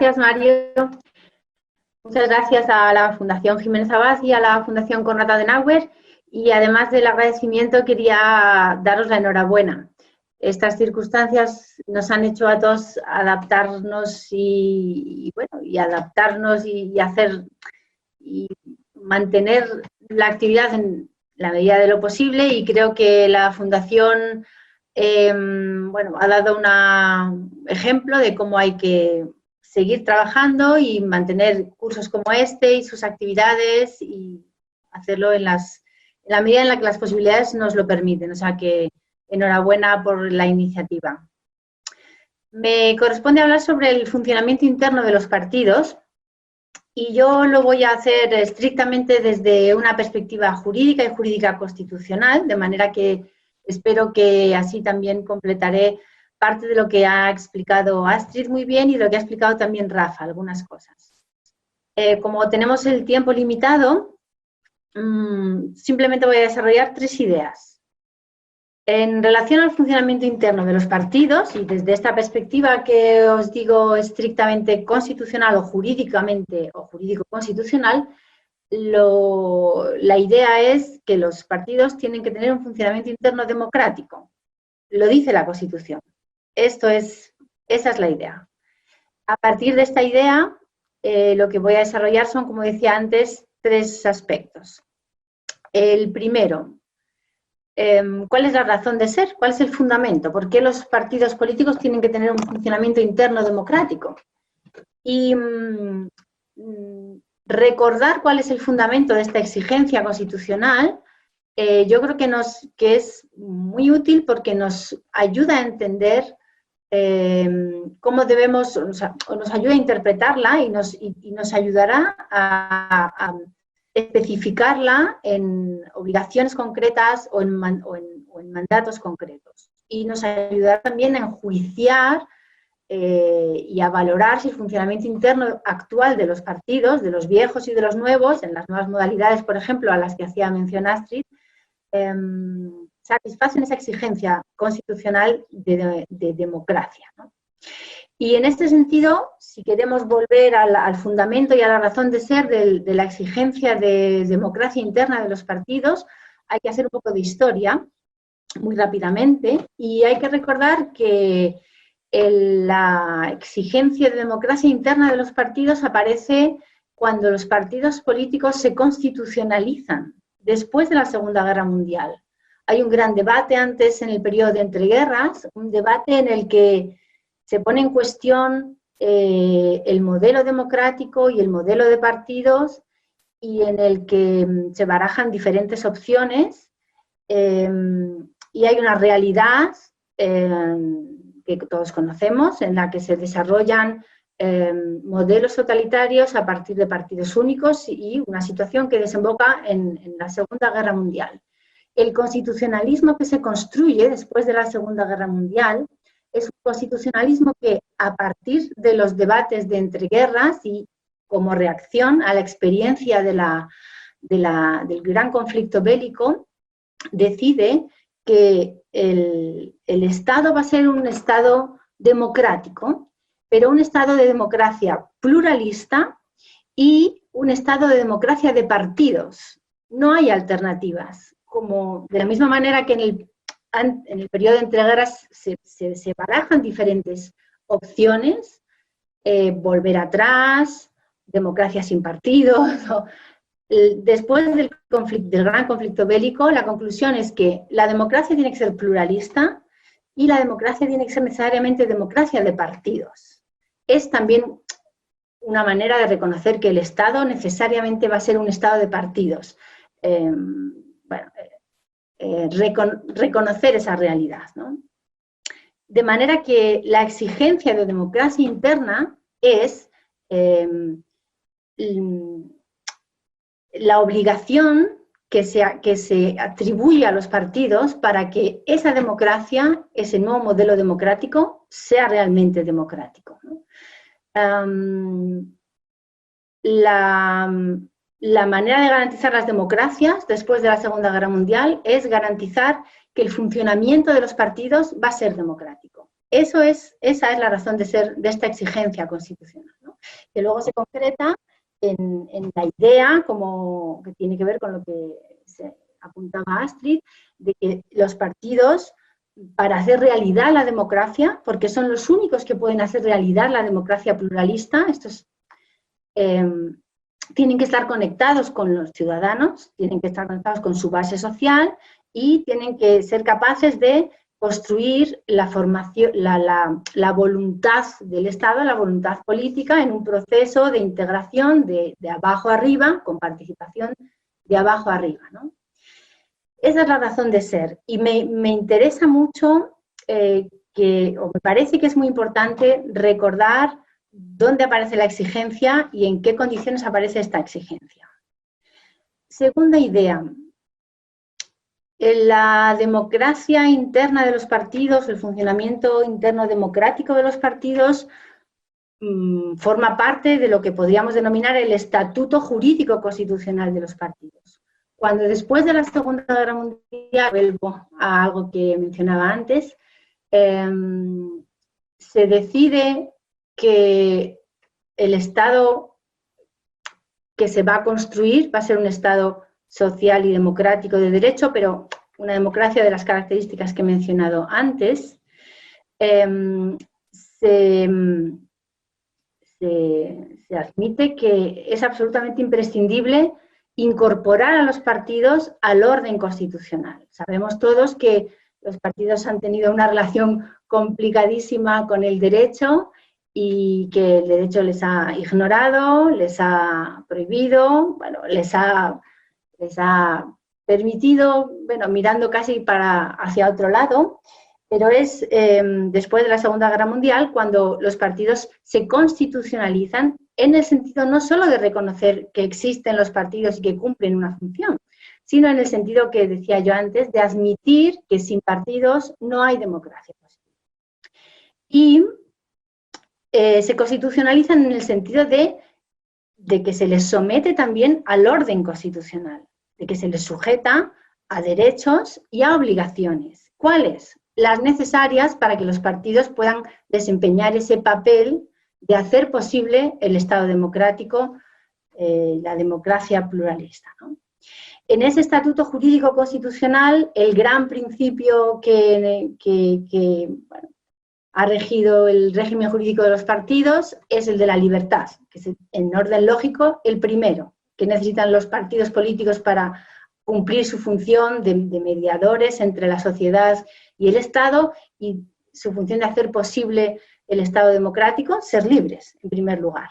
Gracias, Mario. Muchas gracias a la Fundación Jiménez Abad y a la Fundación Konrad Adenauer. Y además del agradecimiento, quería daros la enhorabuena. Estas circunstancias nos han hecho a todos adaptarnos y adaptarnos y hacer y mantener la actividad en la medida de lo posible, y creo que la Fundación ha dado un ejemplo de cómo hay que seguir trabajando y mantener cursos como este y sus actividades y hacerlo en la medida en la que las posibilidades nos lo permiten. O sea que enhorabuena por la iniciativa. Me corresponde hablar sobre el funcionamiento interno de los partidos y yo lo voy a hacer estrictamente desde una perspectiva jurídica y jurídica constitucional, de manera que espero que así también completaré parte de lo que ha explicado Astrid muy bien y de lo que ha explicado también Rafa, algunas cosas. Como tenemos el tiempo limitado, simplemente voy a desarrollar 3 ideas. En relación al funcionamiento interno de los partidos, y desde esta perspectiva que os digo estrictamente constitucional o jurídicamente o jurídico-constitucional, la idea es que los partidos tienen que tener un funcionamiento interno democrático. Lo dice la Constitución. Esa es la idea. A partir de esta idea, lo que voy a desarrollar son, como decía antes, 3 aspectos. El primero, ¿cuál es la razón de ser? ¿Cuál es el fundamento? ¿Por qué los partidos políticos tienen que tener un funcionamiento interno democrático? Y recordar cuál es el fundamento de esta exigencia constitucional, yo creo que es muy útil porque nos ayuda a entender cómo debemos, o nos ayuda a interpretarla y nos ayudará a especificarla en obligaciones concretas o en mandatos concretos. Y nos ayudará también a enjuiciar y a valorar si el funcionamiento interno actual de los partidos, de los viejos y de los nuevos, en las nuevas modalidades, por ejemplo, a las que hacía mención Astrid, satisfacen esa exigencia constitucional de democracia, ¿no? Y en este sentido, si queremos volver al fundamento y a la razón de ser de la exigencia de democracia interna de los partidos, hay que hacer un poco de historia, muy rápidamente, y hay que recordar que la exigencia de democracia interna de los partidos aparece cuando los partidos políticos se constitucionalizan después de la Segunda Guerra Mundial. Hay un gran debate antes, en el periodo de entreguerras, un debate en el que se pone en cuestión el modelo democrático y el modelo de partidos, y en el que se barajan diferentes opciones, y hay una realidad que todos conocemos, en la que se desarrollan modelos totalitarios a partir de partidos únicos y una situación que desemboca en la Segunda Guerra Mundial. El constitucionalismo que se construye después de la Segunda Guerra Mundial es un constitucionalismo que, a partir de los debates de entreguerras y como reacción a la experiencia del gran conflicto bélico, decide que el Estado va a ser un Estado democrático, pero un Estado de democracia pluralista y un Estado de democracia de partidos. No hay alternativas. Como de la misma manera que en el periodo de entreguerras se barajan diferentes opciones, volver atrás, democracia sin partidos. Después del gran conflicto bélico, la conclusión es que la democracia tiene que ser pluralista y la democracia tiene que ser necesariamente democracia de partidos. Es también una manera de reconocer que el Estado necesariamente va a ser un Estado de partidos. Reconocer esa realidad, ¿no? De manera que la exigencia de democracia interna es la obligación que se atribuye a los partidos para que esa democracia, ese nuevo modelo democrático, sea realmente democrático, ¿no? La manera de garantizar las democracias después de la Segunda Guerra Mundial es garantizar que el funcionamiento de los partidos va a ser democrático. Esa es la razón de ser de esta exigencia constitucional, ¿no? que luego se concreta en la idea, como que tiene que ver con lo que se apuntaba Astrid, de que los partidos, para hacer realidad la democracia, porque son los únicos que pueden hacer realidad la democracia pluralista, tienen que estar conectados con los ciudadanos, tienen que estar conectados con su base social y tienen que ser capaces de construir la formación, la voluntad del Estado, la voluntad política en un proceso de integración de abajo arriba, con participación de abajo arriba, ¿no? Esa es la razón de ser. Y me interesa mucho, o me parece que es muy importante recordar dónde aparece la exigencia y en qué condiciones aparece esta exigencia. Segunda idea. La democracia interna de los partidos, el funcionamiento interno democrático de los partidos, forma parte de lo que podríamos denominar el estatuto jurídico constitucional de los partidos. Cuando después de la Segunda Guerra Mundial, vuelvo a algo que mencionaba antes, se decide que el Estado que se va a construir va a ser un Estado social y democrático de derecho, pero una democracia de las características que he mencionado antes, se admite que es absolutamente imprescindible incorporar a los partidos al orden constitucional. Sabemos todos que los partidos han tenido una relación complicadísima con el derecho y que el derecho les ha ignorado, les ha prohibido, bueno, les ha permitido, bueno, mirando casi hacia otro lado, pero es después de la Segunda Guerra Mundial cuando los partidos se constitucionalizan en el sentido no solo de reconocer que existen los partidos y que cumplen una función, sino en el sentido que decía yo antes, de admitir que sin partidos no hay democracia posible. Y se constitucionalizan en el sentido de que se les somete también al orden constitucional, de que se les sujeta a derechos y a obligaciones. ¿Cuáles? Las necesarias para que los partidos puedan desempeñar ese papel de hacer posible el Estado democrático, la democracia pluralista, ¿no? En ese estatuto jurídico constitucional, el gran principio que bueno, ha regido el régimen jurídico de los partidos es el de la libertad, que es en orden lógico el primero, que necesitan los partidos políticos para cumplir su función de mediadores entre la sociedad y el Estado y su función de hacer posible el Estado democrático, ser libres, en primer lugar.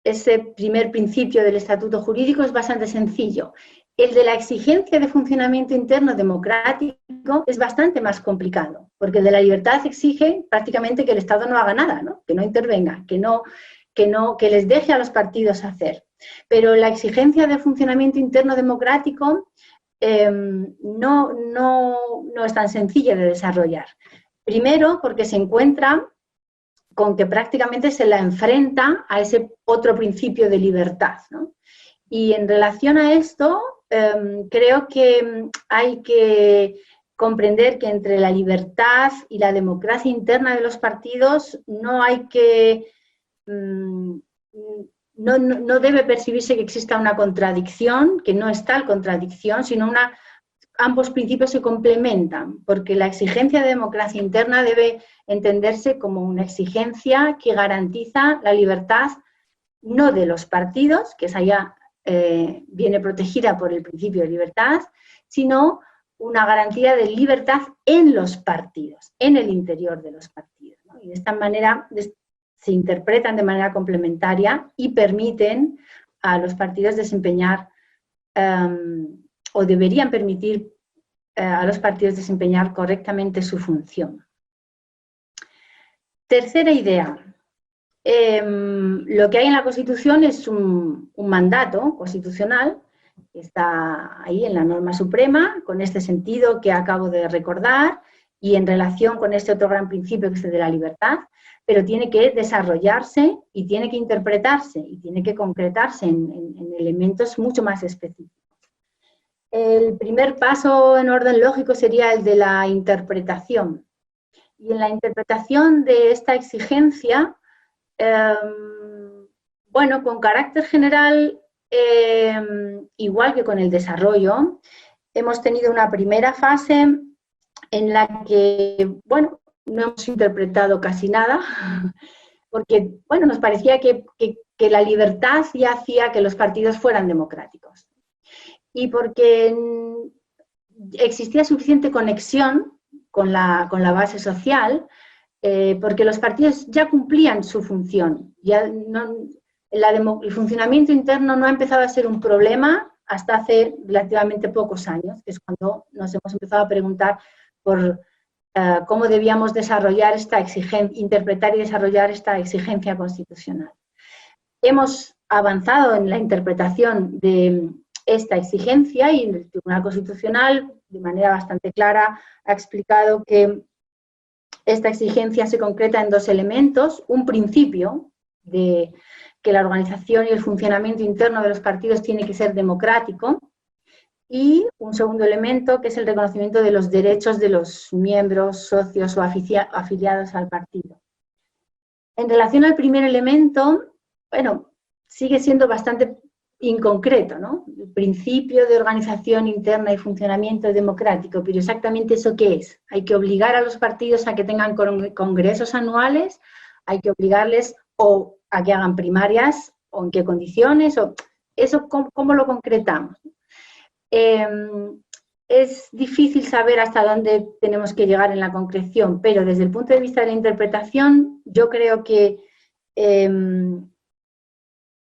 Ese primer principio del estatuto jurídico es bastante sencillo. El de la exigencia de funcionamiento interno democrático es bastante más complicado, porque el de la libertad exige prácticamente que el Estado no haga nada, ¿no? Que no intervenga, que les deje a los partidos hacer. Pero la exigencia de funcionamiento interno democrático no es tan sencilla de desarrollar. Primero, porque se encuentra con que prácticamente se la enfrenta a ese otro principio de libertad, ¿no? Y en relación a esto, creo que hay que comprender que entre la libertad y la democracia interna de los partidos no hay que... No debe percibirse que exista una contradicción, que no es tal contradicción, sino ambos principios se complementan, porque la exigencia de democracia interna debe entenderse como una exigencia que garantiza la libertad no de los partidos, que esa ya viene protegida por el principio de libertad, sino una garantía de libertad en los partidos, en el interior de los partidos, ¿no? Y de esta manera se interpretan de manera complementaria y permiten a los partidos desempeñar o deberían permitir a los partidos desempeñar correctamente su función. Tercera idea. Lo que hay en la Constitución es un mandato constitucional que está ahí en la norma suprema, con este sentido que acabo de recordar y en relación con este otro gran principio que es el de la libertad, pero tiene que desarrollarse y tiene que interpretarse y tiene que concretarse en elementos mucho más específicos. El primer paso en orden lógico sería el de la interpretación. Y en la interpretación de esta exigencia Bueno, con carácter general, igual que con el desarrollo, hemos tenido una primera fase en la que, bueno, no hemos interpretado casi nada, porque, bueno, nos parecía que la libertad ya hacía que los partidos fueran democráticos. Y porque existía suficiente conexión con la base social, porque los partidos ya cumplían su función. Ya no, el funcionamiento interno no ha empezado a ser un problema hasta hace relativamente pocos años, que es cuando nos hemos empezado a preguntar por cómo debíamos desarrollar esta exigencia, interpretar y desarrollar esta exigencia constitucional. Hemos avanzado en la interpretación de esta exigencia y el Tribunal Constitucional, de manera bastante clara, ha explicado que esta exigencia se concreta en dos elementos: un principio de que la organización y el funcionamiento interno de los partidos tiene que ser democrático, y un segundo elemento que es el reconocimiento de los derechos de los miembros, socios o afiliados al partido. En relación al primer elemento, bueno, sigue siendo bastante inconcreto, ¿no? El principio de organización interna y funcionamiento democrático, pero exactamente eso ¿qué es? Hay que obligar a los partidos a que tengan congresos anuales, hay que obligarles o a que hagan primarias, o en qué condiciones, o eso cómo lo concretamos. Es difícil saber hasta dónde tenemos que llegar en la concreción, pero desde el punto de vista de la interpretación, yo creo que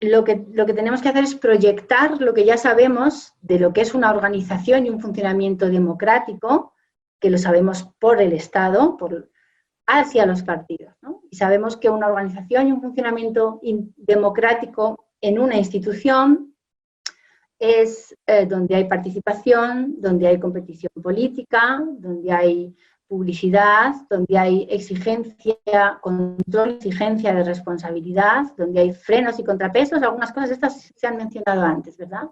lo que tenemos que hacer es proyectar lo que ya sabemos de lo que es una organización y un funcionamiento democrático, que lo sabemos por el Estado, hacia los partidos, ¿no? Y sabemos que una organización y un funcionamiento democrático en una institución es donde hay participación, donde hay competición política, donde hay publicidad, donde hay exigencia, control, exigencia de responsabilidad, donde hay frenos y contrapesos. Algunas cosas de estas se han mencionado antes, ¿verdad?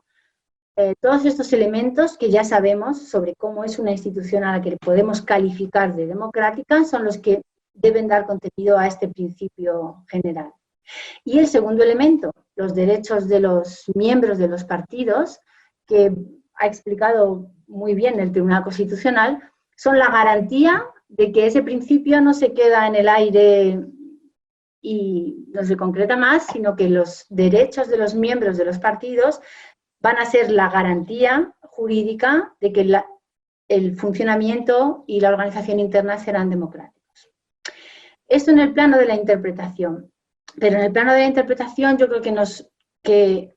Todos estos elementos que ya sabemos sobre cómo es una institución a la que podemos calificar de democrática son los que deben dar contenido a este principio general. Y el segundo elemento, los derechos de los miembros de los partidos, que ha explicado muy bien el Tribunal Constitucional, son la garantía de que ese principio no se queda en el aire y no se concreta más, sino que los derechos de los miembros de los partidos van a ser la garantía jurídica de que el funcionamiento y la organización interna serán democráticos. Esto en el plano de la interpretación. Pero en el plano de la interpretación yo creo que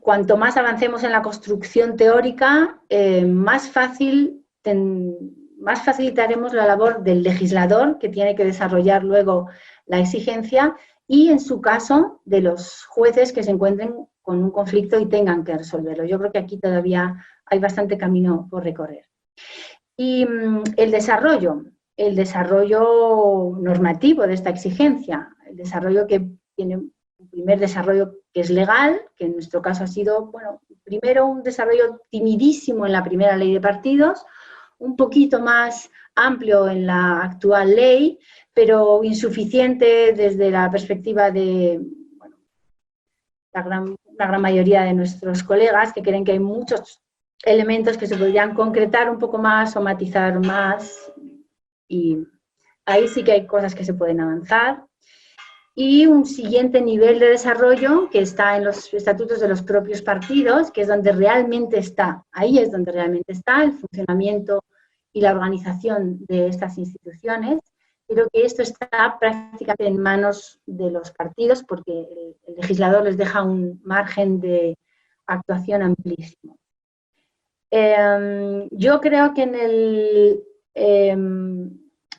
cuanto más avancemos en la construcción teórica, más facilitaremos la labor del legislador, que tiene que desarrollar luego la exigencia, y en su caso de los jueces que se encuentren con un conflicto y tengan que resolverlo. Yo creo que aquí todavía hay bastante camino por recorrer. Y el desarrollo normativo de esta exigencia, el desarrollo que tiene un primer desarrollo que es legal, que en nuestro caso ha sido, bueno, primero un desarrollo timidísimo en la primera ley de partidos, un poquito más amplio en la actual ley, pero insuficiente desde la perspectiva de, bueno, la gran mayoría de nuestros colegas, que creen que hay muchos elementos que se podrían concretar un poco más o matizar más, y ahí sí que hay cosas que se pueden avanzar. Y un siguiente nivel de desarrollo que está en los estatutos de los propios partidos, que es donde realmente está, ahí es donde realmente está el funcionamiento y la organización de estas instituciones, pero que esto está prácticamente en manos de los partidos porque el legislador les deja un margen de actuación amplísimo. Yo creo que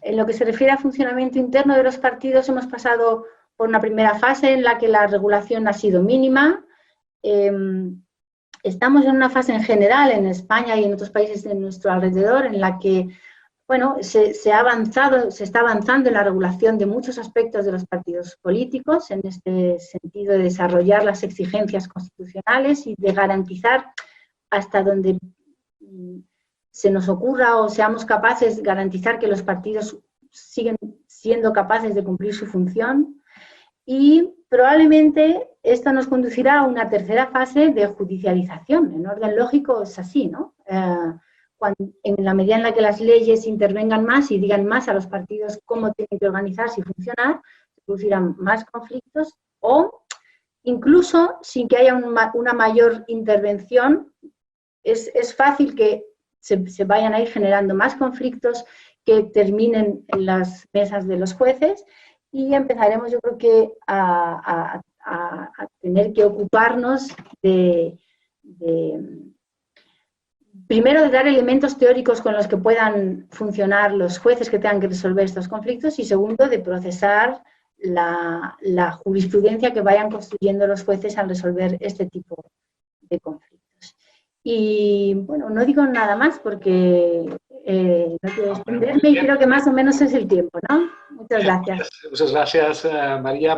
en lo que se refiere a funcionamiento interno de los partidos hemos pasado por una primera fase en la que la regulación ha sido mínima. Estamos en una fase en general en España y en otros países de nuestro alrededor en la que, bueno, se está avanzando en la regulación de muchos aspectos de los partidos políticos, en este sentido de desarrollar las exigencias constitucionales y de garantizar hasta donde se nos ocurra o seamos capaces de garantizar que los partidos siguen siendo capaces de cumplir su función. Y probablemente esto nos conducirá a una tercera fase de judicialización. En orden lógico es así, ¿no? En la medida en la que las leyes intervengan más y digan más a los partidos cómo tienen que organizarse y funcionar, se producirán más conflictos o incluso sin que haya una mayor intervención, es fácil que se vayan a ir generando más conflictos que terminen en las mesas de los jueces y empezaremos, yo creo que, a tener que ocuparnos primero de dar elementos teóricos con los que puedan funcionar los jueces que tengan que resolver estos conflictos y segundo, de procesar la jurisprudencia que vayan construyendo los jueces al resolver este tipo de conflictos. Y bueno, no digo nada más porque no quiero extenderme y creo que más o menos es el tiempo, ¿no? Muchas gracias. Muchas gracias, María.